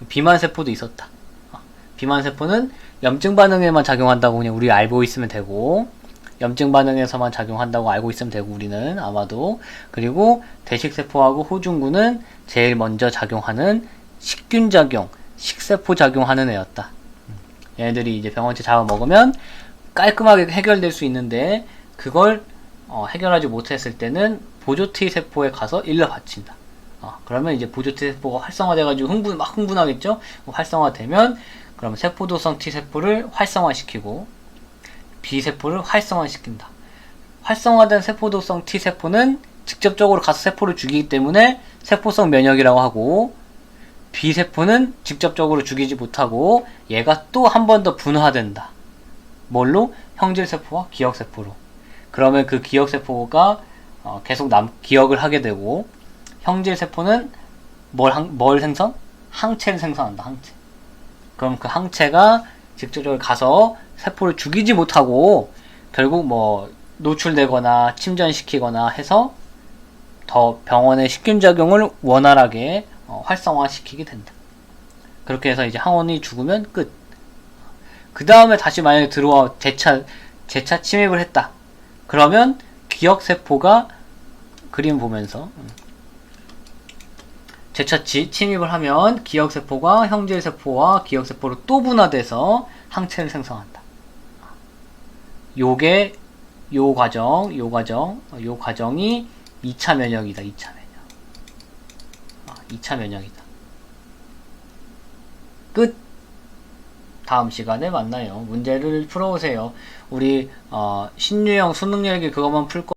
비만세포도 있었다. 비만세포는 염증 반응에만 작용한다고 그냥 우리 알고 있으면 되고, 염증 반응에서만 작용한다고 알고 있으면 되고, 우리는 아마도. 그리고 대식세포하고 호중구는 제일 먼저 작용하는 식균 작용, 식세포 작용하는 애였다. 얘네들이 이제 병원체 잡아먹으면 깔끔하게 해결될 수 있는데, 그걸 해결하지 못했을 때는 보조 T세포에 가서 일러 바친다. 그러면 이제 보조 T세포가 활성화돼가지고 흥분하겠죠? 활성화되면, 그러면 세포도성 T세포를 활성화시키고, B세포를 활성화시킨다. 활성화된 세포도성 T세포는 직접적으로 가서 세포를 죽이기 때문에 세포성 면역이라고 하고, B세포는 직접적으로 죽이지 못하고 얘가 또 한 번 더 분화된다. 뭘로? 형질세포와 기억세포로. 그러면 그 기억세포가 계속 기억을 하게 되고, 형질세포는 뭘 생성? 항체를 생성한다. 항체. 그럼 그 항체가 직접적으로 가서 세포를 죽이지 못하고 결국 뭐 노출되거나 침전시키거나 해서 더 병원의 식균작용을 원활하게 활성화시키게 된다. 그렇게 해서 이제 항원이 죽으면 끝. 그 다음에 다시 만약에 들어와 재차 침입을 했다. 그러면 기억세포가 그림 보면서 재차 침입을 하면 기억세포가 형질세포와 기억세포로 또 분화돼서 항체를 생성한다. 요 과정이 2차 면역이다. 2차 면역이다. 끝. 다음 시간에 만나요. 문제를 풀어오세요. 우리 신유형 수능 열기 그것만 풀 거